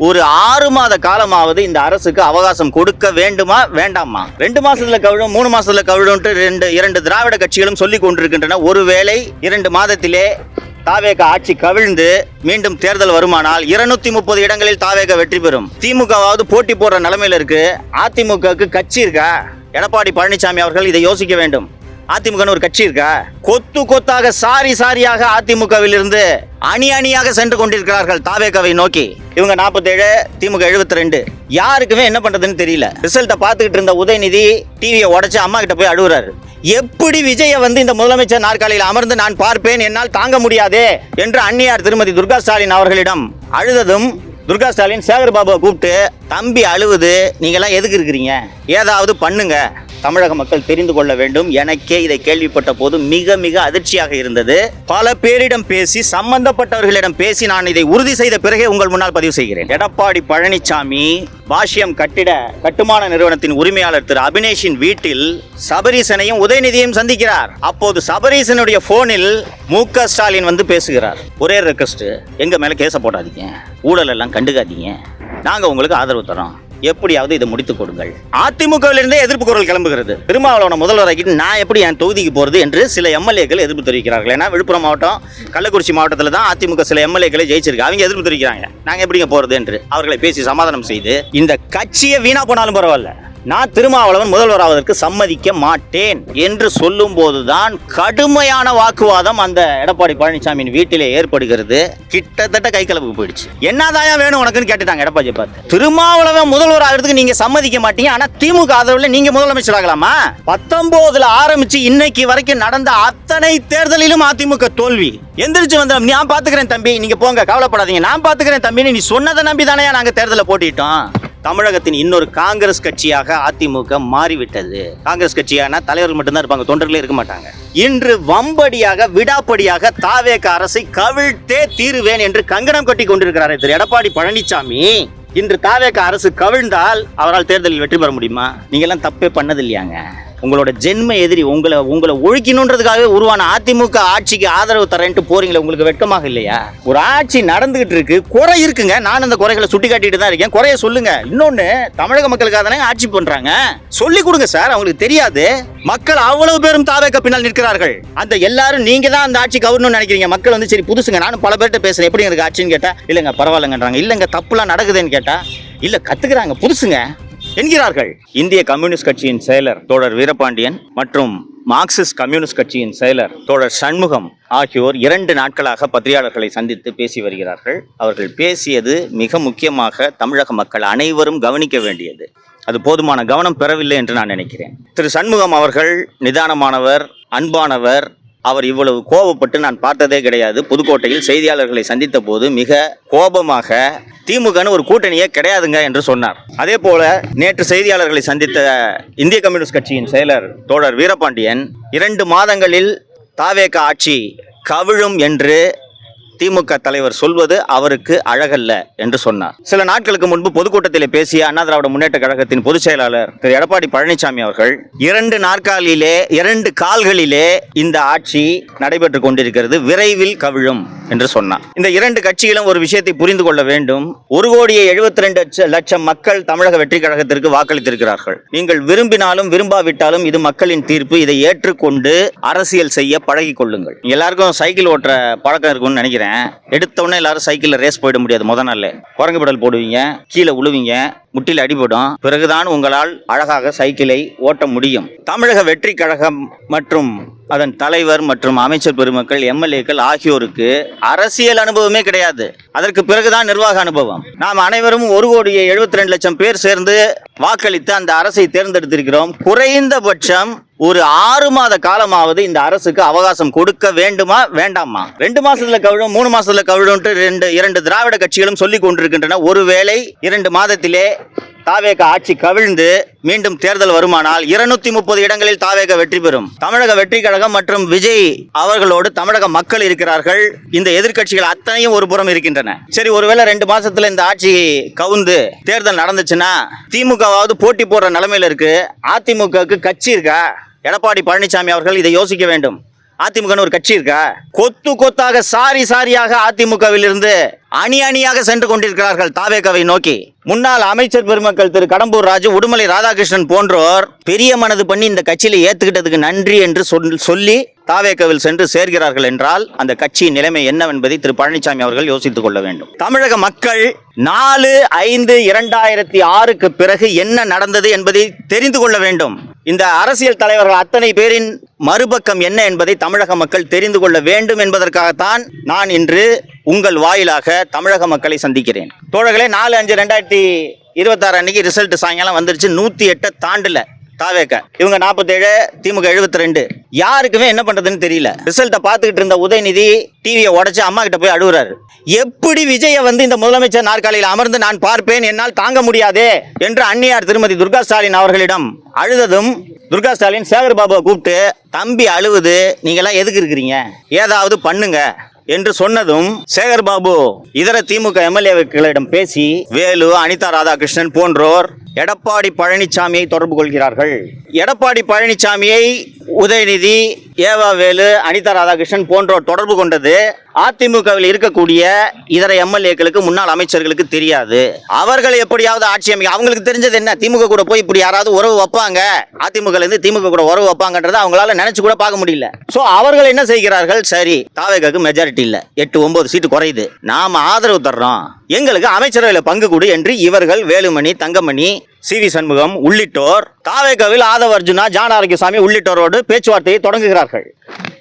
ஒரு 6 மாத காலமாவது இந்த அரசுக்கு அவகாசம் கொடுக்க வேண்டுமா வேண்டாமா? 2 மாசத்துல கவிழும் 3 மாசத்துல கவிழும் இரண்டு திராவிட கட்சிகளும் சொல்லிக் கொண்டிருக்கின்றன. ஒருவேளை 2 மாதத்திலே தாவேக ஆட்சி கவிழ்ந்து மீண்டும் தேர்தல் வருமானால் 230 இடங்களில் தாவேக வெற்றி பெறும். திமுகவாவது போட்டி போடுற நிலைமையில இருக்கு. அதிமுகவுக்கு கட்சி இருக்கா? எடப்பாடி பழனிசாமி அவர்கள் இதை யோசிக்க வேண்டும். அதிமுக ஒரு கட்சி இருக்கா? கொத்து கொத்தாக சாரியாக அதிமுகவில் இருந்து அணியாக சென்று கொண்டிருக்கிறார்கள் தாவேகாவை நோக்கி. இவங்க 47, திமுக 72. யாருக்குமே என்ன பண்றதுன்னு தெரியல. ரிசல்ட்டை பார்த்துக்கிட்டு இருந்த உதயநிதி டிவியை உடைச்சு அம்மா கிட்ட போய் அழுகுறாரு. எப்படி விஜயை இந்த முதலமைச்சர் நாற்காலியில் அமர்ந்து நான் பார்ப்பேன், என்னால் தாங்க முடியாதே என்று அன்னியார் திருமதி துர்கா ஸ்டாலின் அவர்களிடம் அழுததும் துர்கா ஸ்டாலின் சேகர் பாபுவை கூப்பிட்டு, தம்பி அழுவுது, நீங்களாம் எதுக்கு இருக்கிறீங்க, ஏதாவது பண்ணுங்க, தமிழக மக்கள் தெரிந்து கொள்ள வேண்டும். எனக்கே இதை கேள்விப்பட்ட போது மிக மிக அதிர்ச்சியாக இருந்தது. பல பேரிடம் பேசி, சம்பந்தப்பட்டவர்களிடம் பேசி நான் இதை உறுதி செய்த பிறகே உங்கள் முன்னால் பதிவு செய்கிறேன். எடப்பாடி பழனிசாமி பாஷ்யம் கட்டுமான நிறுவனத்தின் உரிமையாளர் திரு அபினேஷின் வீட்டில் சபரீசனையும் உதயநிதியையும் சந்திக்கிறார். அப்போது சபரீசனுடைய போனில் மு.க. ஸ்டாலின் பேசுகிறார். ஒரே ரெக்வஸ்ட், எங்க மேல கேச போடாதீங்க, ஊழல் எல்லாம் கண்டுக்காதீங்க, நாங்க உங்களுக்கு ஆதரவு தரோம், எப்படியாவது இதை முடித்துக் கொடுங்கள். அதிமுகவிலிருந்தே எதிர்ப்பு குரல் கிளம்புகிறது. திருமாவளவனை முதல்வராக்கிட்டு நான் எப்படி என் தொகுதிக்கு போறது என்று சில எம்எல்ஏக்கள் எதிர்ப்பு தெரிவிக்கிறார்கள். ஏன்னா விழுப்புரம் மாவட்டம், கள்ளக்குறிச்சி மாவட்டத்தில் தான் அதிமுக சில எம்எல்ஏக்களை ஜெயிச்சிருக்கு. அவங்க எதிர்ப்பு தெரிவிக்கிறாங்க, நாங்க எப்படிங்க போறது என்று. அவர்களை பேசி சமாதானம் செய்து இந்த கட்சியை வீணா போனாலும் பரவாயில்ல, நான் திருமாவளவன் முதல்வராவதற்கு சம்மதிக்க மாட்டேன் என்று சொல்லும் போதுதான் கடுமையான வாக்குவாதம் அந்த எடப்பாடி பழனிசாமியின் வீட்டிலே ஏற்படுகிறது. கிட்டத்தட்ட கை கலப்புக்கு போயிடுச்சு. என்னதாயா வேணும் உனக்குன்னு கேட்டுட்டாங்க எடப்பாடியை பார்த்து. திருமாவளவன் முதல்வர் ஆகிறதுக்கு நீங்க சம்மதிக்க மாட்டீங்க, ஆனா திமுக ஆதரவுல நீங்க முதலமைச்சர் ஆகலாமா? 19 ஆரம்பிச்சு இன்னைக்கு வரைக்கும் நடந்த அத்தனை தேர்தலிலும் அதிமுக தோல்வி. எந்திரிச்சு வந்த நான் பாத்துக்கிறேன் தம்பி, நீங்க போங்க, கவலைப்படாதீங்க, நான் பாத்துக்கிறேன் தம்பி, நீ சொன்னதை நம்பி தானே நாங்க தேர்தலை போட்டிட்டோம். தமிழகத்தின் இன்னொரு காங்கிரஸ் கட்சியாக அதிமுக மாறிவிட்டது. காங்கிரஸ் கட்சியான தலைவர்கள் மட்டும்தான் இருப்பாங்க, தொண்டர்களே இருக்க மாட்டாங்க. இன்று வம்படியாக விடாப்படியாக தாவேக அரசை கவிழ்த்தே தீருவேன் என்று கங்கணம் கட்டி கொண்டிருக்கிறார் திரு எடப்பாடி பழனிசாமி. இன்று தாவேக அரசு கவிழ்ந்தால் அவரால் தேர்தலில் வெற்றி பெற முடியுமா? நீங்க எல்லாம் தப்பே பண்ணது இல்லையாங்க. உங்களோட ஜென்ம எதிரி உங்களை ஒழிக்கணுன்றதுக்காகவே உருவான அதிமுக ஆட்சிக்கு ஆதரவு தரேன்ட்டு போறீங்களே, உங்களுக்கு வெட்கமாக இல்லையா? ஒரு ஆட்சி நடந்துகிட்டு இருக்கு, குறை இருக்குங்க, நான் அந்த குறைகளை சுட்டி காட்டிட்டு தான் இருக்கேன். குறைய சொல்லுங்க. இன்னொன்னு, தமிழக மக்களுக்காக தானே ஆட்சி பண்றாங்க, சொல்லி கொடுங்க சார். அவங்களுக்கு தெரியாது, மக்கள் அவ்வளவு பேரும் தாவேக பின்னால் நிற்கிறார்கள். அந்த எல்லாரும் நீங்க தான் அந்த ஆட்சி கவர்னு நினைக்கிறீங்க. மக்கள் சரி புதுசுங்க, நானும் பல பேர்கிட்ட பேசுறேன், எப்படி இருக்கு ஆட்சின்னு கேட்டா இல்லங்க பரவாயில்லங்கன்றாங்க, இல்லங்க தப்புலாம் நடக்குதுன்னு கேட்டா இல்ல கத்துக்கிறாங்க புதுசுங்க என்கிறார்கள். இந்திய கம்யூனிஸ்ட் கட்சியின் செயலர் தோழர் வீரபாண்டியன் மற்றும் மார்க்சிஸ்ட் கம்யூனிஸ்ட் கட்சியின் செயலர் தோழர் சண்முகம் ஆகியோர் 2 நாட்களாக பத்திரிகையாளர்களை சந்தித்து பேசி வருகிறார்கள். அவர்கள் பேசியது மிக முக்கியமாக தமிழக மக்கள் அனைவரும் கவனிக்க வேண்டியது. அது போதுமான கவனம் பெறவில்லை என்று நான் நினைக்கிறேன். திரு சண்முகம் அவர்கள் நிதானமானவர், அன்பானவர். அவர் இவ்வளவு கோபப்பட்டு நான் பார்த்ததே கிடையாது. புதுக்கோட்டையில் செய்தியாளர்களை சந்தித்த போது மிக கோபமாக திமுகன்னு ஒரு கூட்டணியே கிடையாதுங்க என்று சொன்னார். அதே போல நேற்று செய்தியாளர்களை சந்தித்த இந்திய கம்யூனிஸ்ட் கட்சியின் செயலர் தோழர் வீரபாண்டியன் 2 மாதங்களில் தாவேக ஆட்சி கவிழும் என்று திமுக தலைவர் சொல்வது அவருக்கு அழகல்ல என்று சொன்னார். சில நாட்களுக்கு முன்பு பொதுக்கூட்டத்தில் பேசிய அண்ணா திராவிட முன்னேற்ற கழகத்தின் பொதுச் செயலாளர் திரு எடப்பாடி பழனிசாமி அவர்கள் 2 கால்களிலே இந்த ஆட்சி நடைபெற்றுக் கொண்டிருக்கிறது, விரைவில் கவிழும் என்று சொன்னார். இந்த 2 கட்சிகளும் ஒரு விஷயத்தை புரிந்து கொள்ள வேண்டும். 1,72,00,000 மக்கள் தமிழக வெற்றி கழகத்திற்கு வாக்களித்திருக்கிறார்கள். நீங்கள் விரும்பினாலும் விரும்பாவிட்டாலும் இது மக்களின் தீர்ப்பு. இதை ஏற்றுக்கொண்டு அரசியல் செய்ய பழகி கொள்ளுங்கள். எல்லாருக்கும் சைக்கிள் ஓட்டுற பழக்கம் இருக்கும்னு நினைக்கிறேன். எடுத்தவொடனே எல்லாரும் சைக்கிள்ல ரேஸ் போயிட முடியாது. முதல் நாள் குரங்கு பெடல் போடுவீங்க, கீழே உழுவீங்க, முட்டில் அடிபடும். பிறகுதான் உங்களால் அழகாக சைக்கிளை ஓட்ட முடியும். தமிழக வெற்றி கழகம் மற்றும் அதன் தலைவர் மற்றும் அமைச்சர் பெருமக்கள், எம்எல்ஏக்கள் ஆகியோருக்கு அரசியல் அனுபவமே கிடையாது. அதற்கு பிறகுதான் நிர்வாக அனுபவம். நாம் அனைவரும் 1,72,00,000 பேர் சேர்ந்து வாக்களித்து அந்த அரசை தேர்ந்தெடுத்திருக்கிறோம். குறைந்தபட்சம் ஒரு 6 மாத காலமாவது இந்த அரசுக்கு அவகாசம் கொடுக்க வேண்டுமா வேண்டாமா? 2 மாசத்துல கவிழும் 3 மாசத்துல கவிழும் இரண்டு திராவிட கட்சிகளும் சொல்லிக் கொண்டிருக்கின்றன. ஒருவேளை 2 மாதத்திலே தாவேக ஆட்சி கவிழ்ந்து மீண்டும் தேர்தல் வருமானால் 230 இடங்களில் தாவேக வெற்றி பெறும். தமிழக வெற்றி கழகம் மற்றும் விஜய் அவர்களோடு தமிழக மக்கள் இருக்கிறார்கள். இந்த எதிர்கட்சிகள் அத்தனையும் ஒரு புறம் இருக்கின்றன. சரி, ஒருவேளை 2 மாசத்துல இந்த ஆட்சி கவுந்து தேர்தல் நடந்துச்சுன்னா திமுகவாவது போட்டி போடுற நிலைமையில இருக்கு. அதிமுகவுக்கு கட்சி இருக்கா? எடப்பாடி பழனிசாமி அவர்கள் இதை யோசிக்க வேண்டும். அதிமுகன்னு ஒரு கட்சி இருக்கா? கொத்து கொத்தாக சாரி சாரியாக அதிமுகவில் இருந்து அணி அணியாக சென்று கொண்டிருக்கிறார்கள் தாவேகாவை நோக்கி. முன்னாள் அமைச்சர் பெருமக்கள் திரு கடம்பூர் ராஜு, உடுமலை ராதாகிருஷ்ணன் போன்றோர் பெரிய மனது பண்ணி இந்த கட்சியில ஏத்துக்கிட்டதுக்கு நன்றி என்று சொல்லி தாவேகாவில் சென்று சேர்கிறார்கள் என்றால் அந்த கட்சியின் நிலைமை என்னவென்பதை திரு பழனிசாமி அவர்கள் யோசித்துக் கொள்ள வேண்டும். தமிழக மக்கள் 4/5/2006 பிறகு என்ன நடந்தது என்பதை தெரிந்து கொள்ள வேண்டும். இந்த அரசியல் தலைவர்கள் அத்தனை பேரின் மறுபக்கம் என்ன என்பதை தமிழக மக்கள் தெரிந்து கொள்ள வேண்டும் என்பதற்காகத்தான் நான் இன்று உங்கள் வாயிலாக தமிழக மக்களை சந்திக்கிறேன். தோழர்களே, 4/5/2026 அன்னைக்கு ரிசல்ட் சாயங்காலம் வந்துருச்சு. 108 தாண்டல தாவேக. இவங்க 47, திமுக 72. யாருக்குமே என்ன பண்றதுன்னு தெரியல. ரிசல்ட்டை பார்த்துக்கிட்டு இருந்த உதயநிதி டிவியை உடைச்சு அம்மா கிட்ட போய் அழுகுறாரு. எப்படி விஜய வந்து இந்த முதலமைச்சர் நாற்காலியில் அமர்ந்து நான் பார்ப்பேன், என்னால் தாங்க முடியாதே என்று அன்னியார் திருமதி துர்கா ஸ்டாலின் அவர்களிடம் அழுததும் துர்கா ஸ்டாலின் சேகர் பாபுவை கூப்பிட்டு, தம்பி அழுவுது, நீங்களாம் எதுக்கு இருக்கிறீங்க, ஏதாவது பண்ணுங்க என்று சொன்னதும் சேகர் பாபு இதர திமுக எம்எல்ஏக்களிடம் பேசி வேலு, அனிதா ராதாகிருஷ்ணன் போன்றோர் எடப்பாடி பழனிசாமியை தொடர்பு கொள்கிறார்கள். எடப்பாடி பழனிசாமியை உதயநிதி, ஏவா வேலு, அனிதா ராதாகிருஷ்ணன் போன்றோர் தொடர்பு கொண்டது அதிமுகவில் இருக்கக்கூடிய இதர எம்எல்ஏக்களுக்கு, முன்னாள் அமைச்சர்களுக்கு தெரியாது. அவர்கள் எப்படியாவது ஆட்சி அமைக்க, அவங்களுக்கு தெரிஞ்சது என்ன, திமுக கூட போய் இப்படி யாராவது உறவு வைப்பாங்க, அதிமுக இருந்து திமுக கூட உறவு வைப்பாங்கன்றதை அவங்களால நினைச்சு கூட பார்க்க முடியல. சோ அவர்கள் என்ன செய்கிறார்கள், சரி தாவேகாக்கு மெஜாரிட்டி இல்ல, 8-9 சீட்டு குறையுது, நாம ஆதரவு தர்றோம், எங்களுக்கு அமைச்சரவையில் பங்கு கொடு என்று இவர்கள் வேலுமணி, தங்கமணி, சி.வி. சண்முகம் உள்ளிட்டோர் தாவேகாவில் ஆதவ அர்ஜுனா, ஜான் ஆரோக்கியசாமி உள்ளிட்டோரோடு பேச்சுவார்த்தையை தொடங்குகிறார்கள்.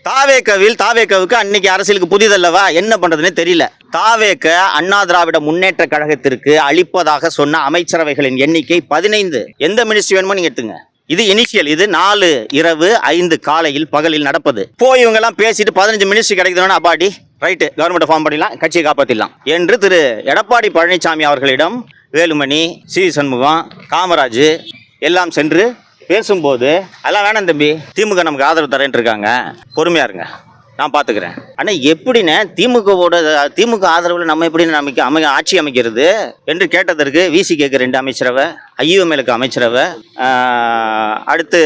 தாவேகாவுக்கு அன்னைக்கு அரசியலுக்கு புதிதல்லவா, என்ன பண்றதுன்னு தெரியல. தாவேக அண்ணா திராவிட முன்னேற்ற கழகத்திற்கு அளிப்பதாக சொன்ன அமைச்சரவைகளின் எண்ணிக்கை 15. எந்த மினிஸ்ட்ரி வேணுமோ நீங்க எடுத்துங்க. இது இனிஷியல். இது 4 இரவு 5 காலையில் பகலில் நடப்பது. போய் இவங்க எல்லாம் பேசிட்டு 15 மினிஸ்ட்ரி கிடைக்குதுன்னா அப்பாடி ரைட்டு, கவர்மெண்ட் ஃபார்ம் பண்ணிடலாம், கட்சியை காப்பாற்றிடலாம் என்று திரு எடப்பாடி பழனிசாமி அவர்களிடம் வேலுமணி, சி சண்முகம், காமராஜ் எல்லாம் சென்று பேசும்போது, அதெல்லாம் வேணாம் தம்பி, திமுக நமக்கு ஆதரவு தரேன் இருக்காங்க, பொறுமையா இருங்க, நான் பார்த்துக்கிறேன். ஆனால் எப்படின்னு திமுக ஆதரவில் நம்ம எப்படி ஆட்சி அமைக்கிறது என்று கேட்டதற்கு விசி கேட்க 2 அமைச்சரவை, ஐயுஎம்எலுக்கு அமைச்சரவை, அடுத்து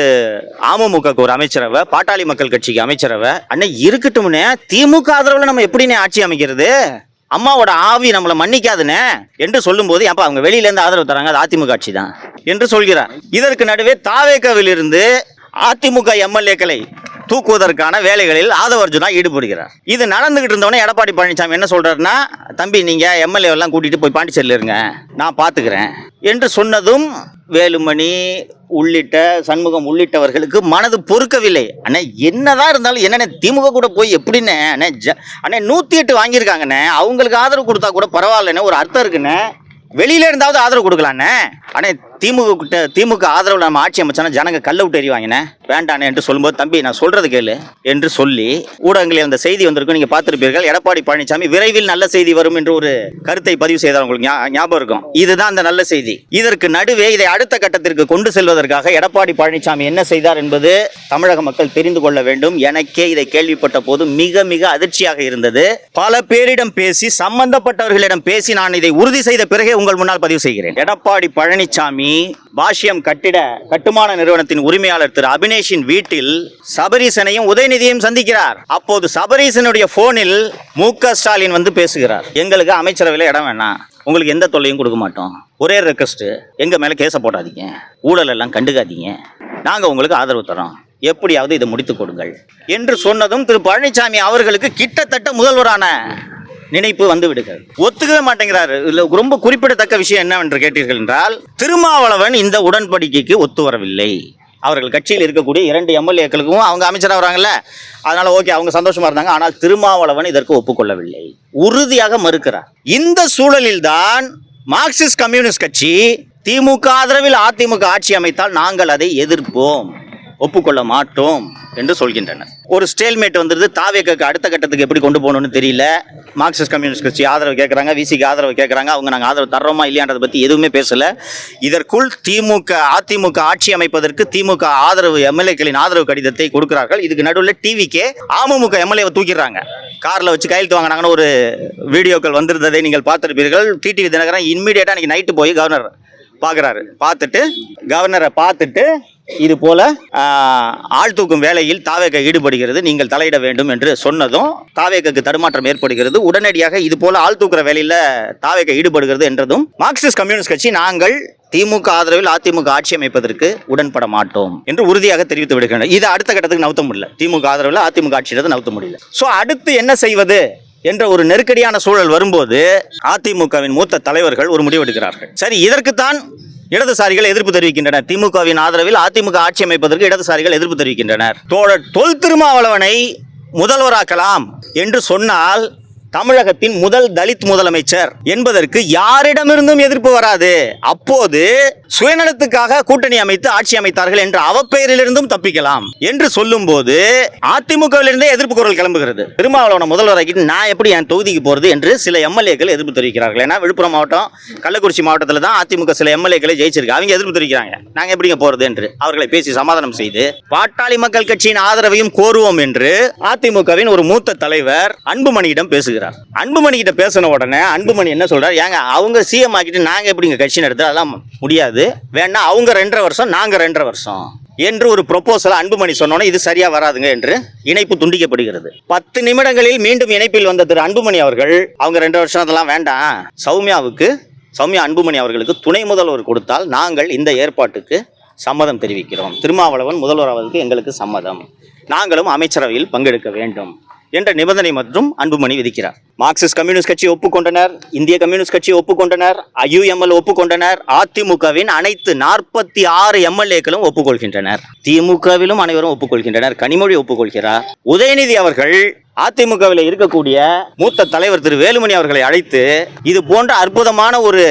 அமமுகக்கு ஒரு அமைச்சரவை, பாட்டாளி மக்கள் கட்சிக்கு அமைச்சரவை. அண்ணா இருக்கட்டும்னே, திமுக ஆதரவில் நம்ம எப்படின்னு ஆட்சி அமைக்கிறது, அம்மாவோட ஆவி நம்மளை மன்னிக்காதுன்னு என்று சொல்லும் போது, அப்ப அவங்க வெளியில இருந்து ஆதரவு தராங்க, அது அதிமுக ஆட்சி தான் என்று சொல்கிறார். இதற்கு நடுவே தாவேகாவில் இருந்து அதிமுக எம்எல்ஏக்களை தூக்குவதற்கான வேலைகளில் ஆதவ அர்ஜுனா ஈடுபடுகிறார். இது நடந்துகிட்டு இருந்தவனே எடப்பாடி பழனிசாமி என்ன சொல்றாருன்னா, தம்பி நீங்க எம்எல்ஏ எல்லாம் கூட்டிட்டு போய் பாண்டிச்சேரியில் இருங்க, நான் பாத்துக்கிறேன் என்று சொன்னதும் வேலுமணி உள்ளிட்ட சண்முகம் உள்ளிட்டவர்களுக்கு மனது பொறுக்கவில்லை. அண்ணே என்னதான் இருந்தாலும் என்னென்ன திமுக கூட போய் எப்படின்னு அண்ணே 108 வாங்கியிருக்காங்கண்ணே, அவங்களுக்கு ஆதரவு கொடுத்தா கூட பரவாயில்லன்னு ஒரு அர்த்தம் இருக்குண்ணே, வெளியில இருந்தாவது ஆதரவு கொடுக்கலாண்ணே. அண்ணே திமுக ஆதரவு நம்ம ஆட்சி அமைச்சா ஜனங்க கல்ல விட்டு எறிவாங்கண்ணே, வேண்டானே என்று சொல்லும்போது, தம்பி நான் சொல்றது கேளு என்று சொல்லி ஊடகங்களில் அந்த செய்தி வந்திருக்கும், நீங்க பார்த்திருப்பீர்கள். எடப்பாடி பழனிசாமி விரைவில் நல்ல செய்தி வரும் என்று ஒரு கருத்தை பதிவு செய்தார், உங்களுக்கு ஞாபகம் இருக்கும். இதுதான் அந்த நல்ல செய்தி. இதற்கு நடுவே இதை அடுத்த கட்டத்திற்கு கொண்டு செல்வதற்காக எடப்பாடி பழனிசாமி என்ன செய்தார் என்பது தமிழக மக்கள் தெரிந்து கொள்ள வேண்டும். எனக்கே இதை கேள்விப்பட்ட போது மிக மிக அதிர்ச்சியாக இருந்தது. பல பேரிடம் பேசி, சம்பந்தப்பட்டவர்களிடம் பேசி நான் இதை உறுதி செய்த பிறகே உங்கள் முன்னால் பதிவு செய்கிறேன். எடப்பாடி பழனிசாமி பாஷ்யம் கட்டுமான நிறுவனத்தின் உரிமையாளர் திரு அபினேஷின் வீட்டில் சபரீசனையும் உதயநிதியையும் சந்திக்கிறார். அப்போது சபரீசனுடைய போனில் மு.க. ஸ்டாலின் வந்து பேசுகிறார், எங்களுக்கு அமைச்சரவையில் இடம் வேணாம், உங்களுக்கு எந்த தொல்லையும் கொடுக்க மாட்டோம், ஒரே ரெக்வஸ்ட், எங்க மேல கேச போடாதீங்க, ஊழல் எல்லாம் கண்டுக்காதீங்க, நாங்க உங்களுக்கு ஆதரவு தரோம், எப்படியாவது இதை முடித்துக் கொடுங்கள் என்று சொன்னதும் திரு பழனிசாமி அவர்களுக்கு கிட்டத்தட்ட முதல்வரான நினைப்பு வந்து விடுகிறது. ஒத்துக்கவே மாட்டேங்கிறாரு. ரொம்ப குறிப்பிடத்தக்க விஷயம் என்னவென்று கேட்டீர்கள் என்றால், திருமாவளவன் இந்த உடன்படிக்கைக்கு ஒத்து வரவில்லை. அவர்கள் கட்சியில் இருக்கக்கூடிய 2 எம்எல்ஏக்களுக்கும் அவங்க அமைச்சராக வராங்கல்ல, அதனால ஓகே, அவங்க சந்தோஷமா இருந்தாங்க. ஆனால் திருமாவளவன் இதற்கு ஒப்புக்கொள்ளவில்லை, உறுதியாக மறுக்கிறார். இந்த சூழலில் தான் மார்க்சிஸ்ட் கம்யூனிஸ்ட் கட்சி திமுக ஆதரவில் அதிமுக ஆட்சி அமைத்தால் நாங்கள் அதை எதிர்ப்போம், ஒப்புக்கொள்ள மாட்டோம் என்று சொல்கின்றனர். ஒரு ஸ்டேல்மேட் வந்துருது. தாவேகாக்கு அடுத்த கட்டத்துக்கு எப்படி கொண்டு போகணும்னு தெரியல. மார்க்சிஸ்ட் கம்யூனிஸ்ட் கட்சி ஆதரவு கேட்குறாங்க, விசிக்கு ஆதரவு கேட்குறாங்க. அவங்க நாங்கள் ஆதரவு தர்றோமா இல்லையான்றதை பற்றி எதுவுமே பேசலை. இதற்குள் அதிமுக ஆட்சி அமைப்பதற்கு திமுக ஆதரவு எம்எல்ஏக்களின் ஆதரவு கடிதத்தை கொடுக்கிறார்கள். இதுக்கு நடுவில் டிவிக்கே அமமுக எம்எல்ஏவை தூக்கிடுறாங்க, காரில் வச்சு கையெழுத்து வாங்கினாங்கன்னு ஒரு வீடியோக்கள் வந்திருந்ததை நீங்கள் பார்த்துருப்பீர்கள். டிடிவி தினகரன் இன்மீடியட்டாக அன்றைக்கி நைட்டு போய் கவர்னர் பார்க்குறாரு. கவர்னரை பார்த்துட்டு இது போல ஆள் தூக்கும் வேலையில் தாவேக ஈடுபடுகிறது, நீங்கள் தலையிட வேண்டும் என்று சொன்னதும் தாவேக்கு தடுமாற்றம் ஏற்படுகிறது. உடனடியாக இது போல ஆள் தூக்குற வேலையில் தாவேக ஈடுபடுகிறது என்றதும் மார்க்சிஸ்ட் கம்யூனிஸ்ட் கட்சி நாங்கள் திமுக ஆதரவில் அதிமுக ஆட்சி அமைப்பதற்கு உடன்பட மாட்டோம் என்று உறுதியாக தெரிவித்து விடுகின்றனர். இது அடுத்த கட்டத்துக்கு நவுத்த முடியல, திமுக ஆதரவில் அதிமுக ஆட்சியை நவுத்த முடியல. ஸோ அடுத்து என்ன செய்வது என்ற ஒரு நெருக்கடியான சூழல் வரும்போது அதிமுகவின் மூத்த தலைவர்கள் ஒரு முடிவெடுக்கிறார்கள். சரி, இதற்குத்தான் இடதுசாரிகள் எதிர்ப்பு தெரிவிக்கின்றனர். திமுகவின் ஆதரவில் அதிமுக ஆட்சி அமைப்பதற்கு இடதுசாரிகள் எதிர்ப்பு தெரிவிக்கின்றனர். தோழர் தொல் திருமாவளவனை முதல்வராக்கலாம் என்று சொன்னால் தமிழகத்தின் முதல் தலித் முதலமைச்சர் என்பதற்கு யாரிடமிருந்தும் எதிர்ப்பு வராது. அப்போது சுயநலத்துக்காக கூட்டணி அமைத்து ஆட்சி அமைத்தார்கள் என்ற அவப்பெயரிலிருந்தும் தப்பிக்கலாம் என்று சொல்லும் போது அதிமுகவிலிருந்தே எதிர்ப்பு குரல் கிளம்புகிறது. திருமாவளவனை முதல்வராக்கிட்டு நான் எப்படி என் தொகுதிக்கு போறது என்று சில எம்எல்ஏக்கள் எதிர்ப்பு தெரிவிக்கிறார்கள். ஏன்னா விழுப்புரம் மாவட்டம், கள்ளக்குறிச்சி மாவட்டத்தில் தான் அதிமுக சில எம்எல்ஏக்களை ஜெயிச்சிருக்கு. அவங்க எதிர்ப்பு தெரிவிக்கிறாங்க, நாங்க எப்படிங்க போறது என்று. அவர்களை பேசி சமாதானம் செய்து பாட்டாளி மக்கள் கட்சியின் ஆதரவையும் கோருவோம் என்று அதிமுகவின் ஒரு மூத்த தலைவர் அன்புமணியிடம் பேசுகிறார். அன்புமணி கிட்ட பேசின உடனே அன்புமணி என்ன சொல்றாரு, ஏங்க அவங்க சிஎம் ஆக்கிட்டு நாங்க எப்படிங்க கட்சி நடத்த, அதெல்லாம் முடியாது, வேணா அவங்க 2.5 வருஷம் நாங்க 2.5 வருஷம் என்று ஒரு ப்ரொபோசல் அன்புமணி சொன்னோன்னே இது சரியா வராதுங்க என்று இணைப்பு துண்டிக்கப்படுகிறது. 10 நிமிடங்களில் மீண்டும் இணைப்பில் வந்த திரு அன்புமணி அவர்கள் அவங்க 2 வருஷம் அதெல்லாம் வேண்டாம், சௌமியா அன்புமணி அவர்களுக்கு துணை முதல்வர் கொடுத்தால் நாங்கள் இந்த ஏற்பாட்டுக்கு சம்மதம் தெரிவிக்கிறோம், திருமாவளவன் முதல்வராவதற்கு எங்களுக்கு சம்மதம், நாங்களும் அமைச்சரவையில் பங்கெடுக்க வேண்டும் என்ற நிபந்தனை மற்றும் அன்புமணி விதிக்கிறார். மார்க்சிஸ்ட் கம்யூனிஸ்ட் கட்சி ஒப்புக்கொண்டனர், இந்திய கம்யூனிஸ்ட் கட்சி ஒப்புக்கொண்டனர், யுஎம்எல் ஒப்புக்கொண்டனர், அதிமுகவின் அனைத்து 46 எம்எல்ஏக்களும் ஒப்புக்கொள்கின்றனர், திமுகவிலும் அனைவரும் ஒப்புக்கொள்கின்றனர், கனிமொழி ஒப்புக்கொள்கிறார். உதயநிதி அவர்கள் அதிமுகவில் இருக்கக்கூடிய மூத்த தலைவர் திரு வேலுமணி அவர்களை அழைத்து இது போன்ற அற்புதமான ஒரு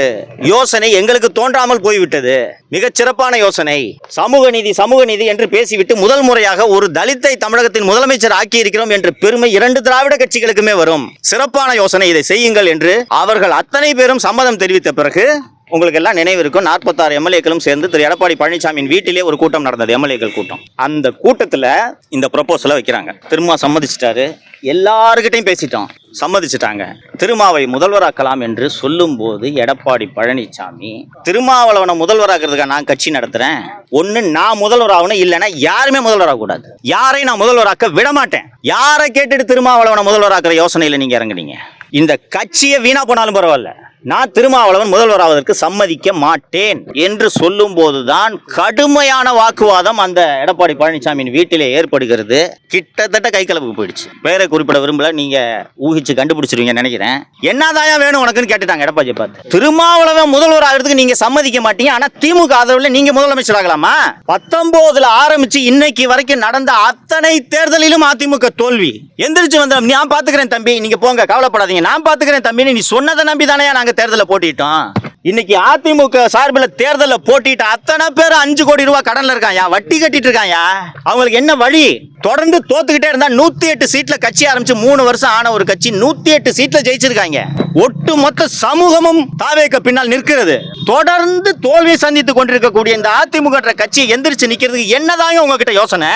யோசனை எங்களுக்கு தோன்றாமல் போய்விட்டது, மிகச் சிறப்பான யோசனை, சமூக நீதி என்று பேசிவிட்டு முதல் முறையாக ஒரு தலித்தை தமிழகத்தின் முதலமைச்சர் ஆக்கி இருக்கிறோம் என்ற பெருமை 2 திராவிட கட்சிகளுக்குமே வரும், சிறப்பான யோசனை, இதை செய்யுங்கள் என்று அவர்கள் அத்தனை பேரும் சம்மதம் தெரிவித்த பிறகு உங்களுக்கு எல்லாம் நினைவு இருக்கும், 46 எம்எல்ஏக்களும் சேர்ந்து திரு எடப்பாடி பழனிசாமியின் வீட்டிலே ஒரு கூட்டம் நடந்தது, எம்எல்ஏக்கள் கூட்டம். அந்த கூட்டத்தில் இந்த ப்ரொபோசலை வைக்கிறாங்க. திருமா சம்மதிச்சிட்டாரு, எல்லாருக்கிட்டையும் பேசிட்டோம், சம்மதிச்சிட்டாங்க. திருமாவை முதல்வராக்கலாம் என்று சொல்லும் போது எடப்பாடி பழனிசாமி திருமாவளவனை முதல்வராக்கிறதுக்காக நான் கட்சி நடத்துறேன், ஒன்னு நான் முதல்வராகணும், இல்லைன்னா யாருமே முதல்வராக கூடாது, யாரையும் நான் முதல்வராக்க விட மாட்டேன், யாரை கேட்டுட்டு திருமாவளவனை முதல்வராக்கிற யோசனையில் நீங்க இறங்குனீங்க, இந்த கட்சியை வீணா போனாலும் பரவாயில்ல, நான் திருமாவளவன் முதல்வராவதற்கு சம்மதிக்க மாட்டேன் என்று சொல்லும் போதுதான் கடுமையான வாக்குவாதம் அந்த எடப்பாடி பழனிசாமியின் வீட்டிலே ஏற்படுகிறது. கிட்டத்தட்ட கை கலப்புக்கு போயிடுச்சு. பேரை குறிப்பிட விரும்பல, நீங்க ஊகிச்சு கண்டுபிடிச்சிருவீங்க நினைக்கிறேன். என்னதாயா வேணும் உனக்குன்னு கேட்டுட்டாங்க எடப்பாடியை பார்த்து. திருமாவளவன் முதல்வர் ஆகிறதுக்கு நீங்க சம்மதிக்க மாட்டீங்க, ஆனா திமுக ஆதரவில் நீங்க முதலமைச்சர் ஆகலாமா? 19 ஆரம்பிச்சு இன்னைக்கு வரைக்கும் நடந்த அத்தனை தேர்தலிலும் அதிமுக தோல்வி. எந்திரிச்சு வந்த நான் பாத்துக்கிறேன் தம்பி, நீங்க போங்க கவலைப்படாதீங்க, நான் பாத்துக்கிறேன் தம்பி, நீ சொன்னதை நம்பி தானே நாங்க தேர்தலில் போட்டிட்டோம். இன்னைக்கு அதிமுக சார்பில் தேர்தலில் போட்டிட்டு அத்தனை பேர் 5 கோடி ரூபாய் கடன்ல இருக்காயா, வட்டி கட்டிட்டு இருக்காயா. அவங்களுக்கு என்ன வழி? தொடர்ந்து தோத்துக்கிட்டே இருந்தா 108 சீட்ல கட்சி ஆரம்பிச்சு 3 வருஷம் ஆன ஒரு கட்சி 108 சீட்ல ஜெயிச்சிருக்காங்க. ஒட்டு மொத்த சமூகமும் தாவேக்கு பின்னால் நிற்கிறது. தொடர்ந்து தோல்வி சந்தித்துக் கொண்டிருக்கக்கூடிய இந்த அதிமுக கட்சியை எந்திரிச்சு நிக்கிறதுக்கு என்னதான் உங்ககிட்ட யோசனை?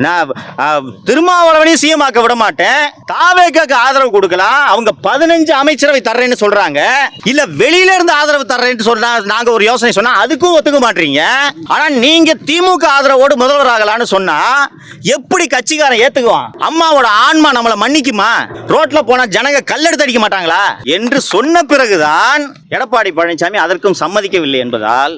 நான் திருமாவளவனையும் சிஎம் ஆக்க விட மாட்டேன், தாவேக்கு ஆதரவு கொடுக்கலாம், அவங்க 15 அமைச்சரவை தர்றேன்னு சொல்றாங்க, இல்ல வெளியில இருந்து ஆதரவு தர்றேன்னு சொன்னா நாங்க ஒரு யோசனை சொன்னா அதுக்கும் ஒத்துக்க மாட்டீங்க. ஆனா நீங்க திமுக ஆதரவோடு முதல்வர் ஆகலான்னு சொன்னா எப்படி கட்சிக்காரன் ஏத்துக்குவான்? அம்மாவோட ஆன்மா நம்மளை மன்னிக்குமா? ரோட்ல போனா ஜனங்க கல்லெடுத்து அடிக்க மாட்டாங்களா என்று சொன்ன பிறகுதான் எடப்பாடி பழனிசாமி அதற்கும் சம்மதிக்கவில்லை என்பதால்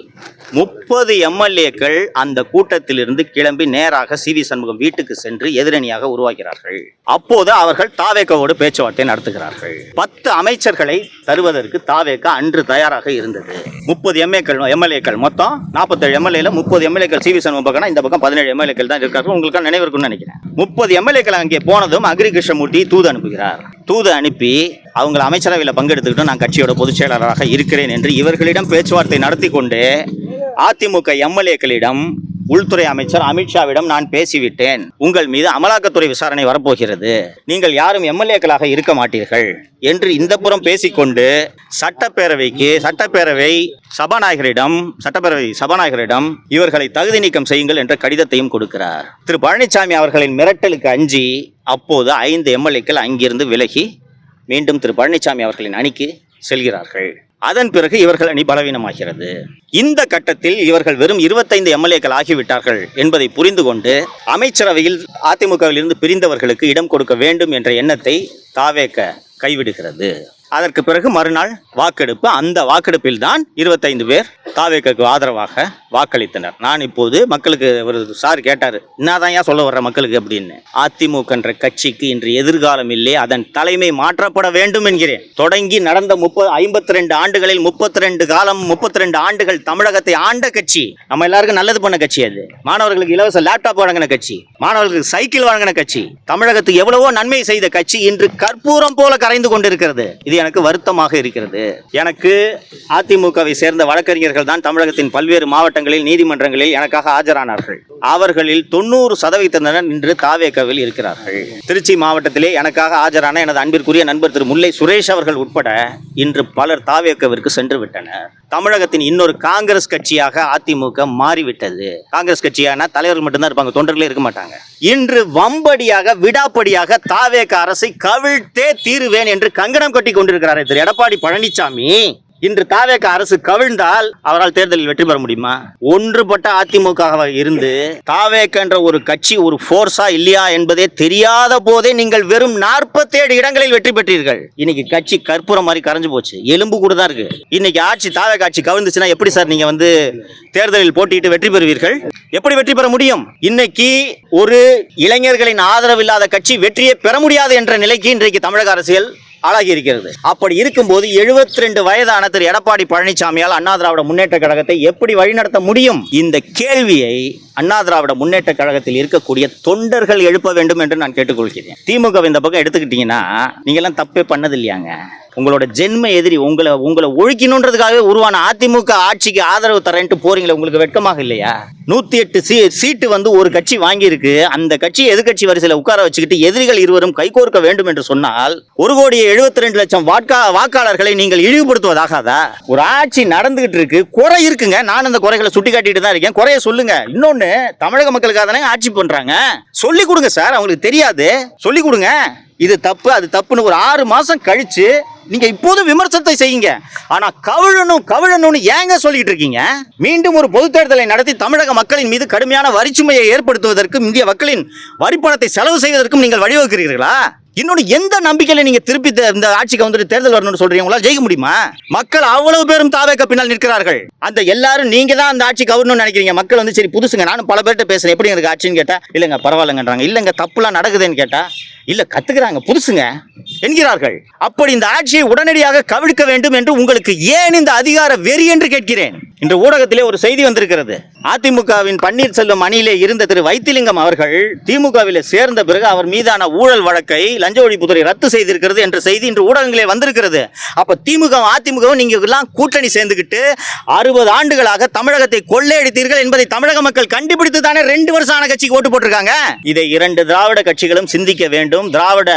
30 எம்எல்ஏக்கள் அந்த கூட்டத்திலிருந்து கிளம்பி நேராக சி வி சண்முகம் வீட்டுக்கு சென்று எதிரணியாக உருவாக்கிறார்கள். அப்போது அவர்கள் தாவேக்காவோடு பேச்சுவார்த்தை நடத்துகிறார்கள். 10 அமைச்சர்களை தருவதற்கு தாவேக்கா அன்று தயாராக இருந்தது. 30 எம்எல்ஏக்கள் மொத்தம் 47 எம்எல்ஏல 30 எம்எல்ஏக்கள் சி வி சண்முகம் பக்கம், இந்த பக்கம் 17 எம்எல்ஏக்கள் தான் இருக்கார்கள். உங்களுக்கு நினைவு இருக்கும்னு நினைக்கிறேன். 30 எம்எல்ஏக்கள் அங்கே போனதும் அக்ரி கிருஷ்ணமூர்த்தி தூது அனுப்புகிறார். தூது அனுப்பி அவங்க அமைச்சரவையில் பங்கெடுத்துக்கிட்டு நான் கட்சியோட பொதுச் செயலாளராக இருக்கிறேன் என்று இவர்களிடம் பேச்சுவார்த்தை நடத்தி கொண்டு அதிமுக எம்எல்ஏக்களிடம் உள்துறை அமைச்சர் அமித்ஷாவிடம் நான் பேசிவிட்டேன், உங்கள் மீது அமலாக்கத்துறை விசாரணை வரப்போகிறது, நீங்கள் யாரும் எம்எல்ஏக்களாக இருக்க மாட்டீர்கள் என்று இந்த புறம் பேசிக்கொண்டு சட்டப்பேரவை சபாநாயகரிடம் இவர்களை தகுதி நீக்கம் செய்யுங்கள் என்ற கடிதத்தையும் கொடுக்கிறார். திரு பழனிசாமி அவர்களின் மிரட்டலுக்கு அஞ்சி அப்போது 5 எம்எல்ஏக்கள் அங்கிருந்து விலகி மீண்டும் திரு பழனிசாமி அவர்களின் அணிக்கு செல்கிறார்கள். அதன் பிறகு இவர்கள் அணி பலவீனமாகிறது. இந்த கட்டத்தில் இவர்கள் வெறும் 25 எம்எல்ஏக்கள் ஆகிவிட்டார்கள் என்பதை புரிந்து கொண்டு அமைச்சரவையில் அதிமுகவில் இருந்து பிரிந்தவர்களுக்கு இடம் கொடுக்க வேண்டும் என்ற எண்ணத்தை தாவேக கைவிடுகிறது. அதற்கு பிறகு மறுநாள் வாக்கெடுப்பு. அந்த வாக்கெடுப்பில் தான் 25 பேர் தாவேக்கு ஆதரவாக வாக்களித்தனர். நான் இப்போது மக்களுக்கு ஒரு சார் கேட்டார், என்னதான் ஏன் சொல்ல வர்ற மக்களுக்கு அப்படின்னு. அதிமுக என்ற கட்சிக்கு இன்று எதிர்காலம் இல்லை, அதன் தலைமை மாற்றப்பட வேண்டும் என்கிறேன். தொடங்கி நடந்த 52 ஆண்டுகளில் 32 ஆண்டுகள் தமிழகத்தை ஆண்ட கட்சி, நம்ம எல்லாருக்கும் நல்லது பண்ண கட்சி. அது மாணவர்களுக்கு இலவச லேப்டாப் வழங்கின கட்சி, மாணவர்களுக்கு சைக்கிள் வழங்கின கட்சி, தமிழகத்துக்கு எவ்வளவோ நன்மை செய்த கட்சி இன்று கற்பூரம் போல கரைந்து கொண்டிருக்கிறது. இது எனக்கு வருத்தமாக இருக்கிறது. எனக்கு அதிமுகவை சேர்ந்த வழக்கறிஞர்கள் தான் தமிழகத்தின் பல்வேறு மாவட்டங்களில் நீதிமன்றங்களில் எனக்காக ஆஜரானார்கள். அவர்களில் 90% இன்று தாவேகவில் இருக்கிறார்கள். திருச்சி மாவட்டத்திலே எனக்காக ஆஜரான எனது அன்பிற்குரிய நண்பர் திரு முல்லை சுரேஷ் அவர்கள் உட்பட இன்று பலர் தாவேகவிற்கு சென்று விட்டனர். தமிழகத்தின் இன்னொரு காங்கிரஸ் கட்சியாக அதிமுக மாறிவிட்டது. காங்கிரஸ் கட்சியான தலைவர்கள் மட்டும்தான் இருப்பாங்க, தொண்டர்களே இருக்க மாட்டாங்க. இன்று வம்படியாக விடாப்படியாக தாவேக அரசை கவிழ்த்தே தீருவேன் என்று கங்கணம் கட்டி கொண்டிருக்கிறார் திரு எடப்பாடி பழனிசாமி. இன்று தாவேக அரசு கவிழ்ந்தால் அவரால் தேர்தலில் வெற்றி பெற முடியுமா? ஒன்றுபட்ட அதிமுக இருந்து தாவேக என்ற ஒரு கட்சி ஒரு போர்ஸா இல்லையா என்பதே தெரியாத போதே நீங்கள் வெறும் 47 இடங்களில் வெற்றி பெற்றீர்கள். இன்னைக்கு கட்சி கற்பூரம் மாதிரி கரைஞ்சு போச்சு, எலும்பு கூட தான் இருக்கு. இன்னைக்கு ஆட்சி தாவேக ஆட்சி கவிழ்ந்துச்சுன்னா எப்படி சார் நீங்க தேர்தலில் போட்டியிட்டு வெற்றி பெறுவீர்கள்? எப்படி வெற்றி பெற முடியும்? இன்னைக்கு ஒரு இளைஞர்களின் ஆதரவு இல்லாத கட்சி வெற்றியை பெற முடியாது என்ற நிலைக்கு இன்றைக்கு தமிழக அரசியல் ஆளாகி இருக்கிறது. அப்படி இருக்கும்போது 72 வயதான திரு எடப்பாடி பழனிசாமியால் அண்ணா திராவிட முன்னேற்ற கழகத்தை எப்படி வழிநடத்த முடியும்? இந்த கேள்வியை அண்ணா திராவிட முன்னேற்ற கழகத்தில் இருக்கக்கூடிய தொண்டர்கள் எழுப்ப வேண்டும் என்று நான் கேட்டுக்கொள்கிறேன். திமுக இந்த பக்கம் எடுத்துக்கிட்டீங்கன்னா நீங்க எல்லாம் தப்பே பண்ணது இல்லையாங்க. உங்களோட ஜென்ம எதிரி உங்களை ஒழிக்கணுன்றதுக்காகவே உருவான அதிமுக ஆட்சிக்கு ஆதரவு தரேன்ட்டு போறீங்களே, உங்களுக்கு வெட்கமாக இல்லையா? 108 சீட்டு ஒரு கட்சி வாங்கியிருக்கு. அந்த கட்சி எதிர்கட்சி வரிசையில் உட்கார வச்சுக்கிட்டு எதிரிகள் இருவரும் கைகோர்க்க வேண்டும் என்று சொன்னால் 1,72,00,000 வாக்காளர்களை நீங்கள் இழிவுபடுத்துவதாகாதா? ஒரு ஆட்சி நடந்துகிட்டு இருக்கு, குறை இருக்குங்க. நான் அந்த குறைகளை சுட்டி காட்டிட்டு தான் இருக்கேன். குறைய சொல்லுங்க. இன்னொன்னு, தமிழக மக்களுக்காக தானே ஆட்சி பண்றாங்க, சொல்லி கொடுங்க சார். அவங்களுக்கு தெரியாது, சொல்லி கொடுங்க. இது தப்பு அது தப்புன்னு ஒரு 6 மாசம் கழிச்சு நீங்க இப்போது விமர்சனத்தை செய்யுங்க. ஆனா கவிழணும்னு ஏங்க சொல்லிட்டு இருக்கீங்க? மீண்டும் ஒரு பொது தேர்தலை நடத்தி தமிழக மக்களின் மீது கடுமையான வரிச்சுமையை ஏற்படுத்துவதற்கும் இந்திய மக்களின் வரிப்பணத்தை செலவு செய்வதற்கும் நீங்கள் வழிவகுக்கிறீர்களா? இன்னொன்று, எந்த நம்பிக்கையில நீங்க திருப்பி இந்த ஆட்சிக்கு தேர்தல் வரணும்னு சொல்றீங்க? உங்களால் ஜெயிக்க முடியுமா? மக்கள் அவ்வளவு பேரும் தாவேக பின்னால் நிற்கிறார்கள். அந்த எல்லாரும் நீங்க தான் அந்த ஆட்சிக்கு வரணும்னு நினைக்கிறீங்க. மக்கள் சரி புதுசுங்க, நானும் பல பேர்கிட்ட பேசுறேன், எப்படி எனக்கு ஆட்சின்னு கேட்டா இல்லைங்க பரவாயில்லைங்கன்றாங்க, இல்லைங்க தப்புலாம் நடக்குதுன்னு கேட்டா இல்ல கத்துக்கிறாங்க புதுசுங்க என்கிறார்கள். அப்படி இந்த ஆட்சியை உடனடியாக கவிழ்க்க வேண்டும் என்று உங்களுக்கு ஏன் இந்த அதிகார வெறி என்று கேட்கிறேன். இன்று ஊடகத்திலே ஒரு செய்தி வந்திருக்கிறது. அதிமுகவின் பன்னீர்செல்வம் அணியிலே இருந்த திரு வைத்திலிங்கம் அவர்கள் திமுகவிலே சேர்ந்த பிறகு அவர் மீதான ஊழல் வழக்கை லஞ்ச ஒழிப்புத்துறை ரத்து செய்திருக்கிறது என்ற செய்தி இன்று ஊடகங்களே வந்திருக்கிறது. அப்ப திமுக அதிமுகவும் நீங்க எல்லாம் கூட்டணி சேர்ந்துகிட்டு 60 ஆண்டுகளாக தமிழகத்தை கொள்ளையடித்தீர்கள் என்பதை தமிழக மக்கள் கண்டுபிடித்து தானே 2 வருஷம் ஆன கட்சிக்கு ஓட்டு போட்டிருக்காங்க. இதை 2 திராவிட கட்சிகளும் சிந்திக்க வேண்டும். திராவிட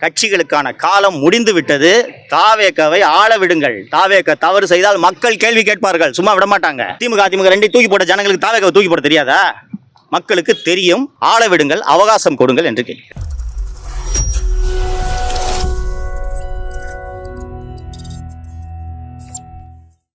கட்சிகளுக்கான காலம் முடிந்து விட்டது. தாவேகவை ஆள விடுங்கள். தாவேக தவறு செய்தால் மக்கள் கேள்வி கேட்பார்கள், சும்மா விட மாட்டாங்க. திமுக அதிமுக 2 தூக்கி போட்ட ஜனங்களுக்கு தாவேகவை தூக்கி போட தெரியாதா? மக்களுக்கு தெரியும். ஆள விடுங்கள், அவகாசம் கொடுங்கள் என்று கேட்கிறேன்.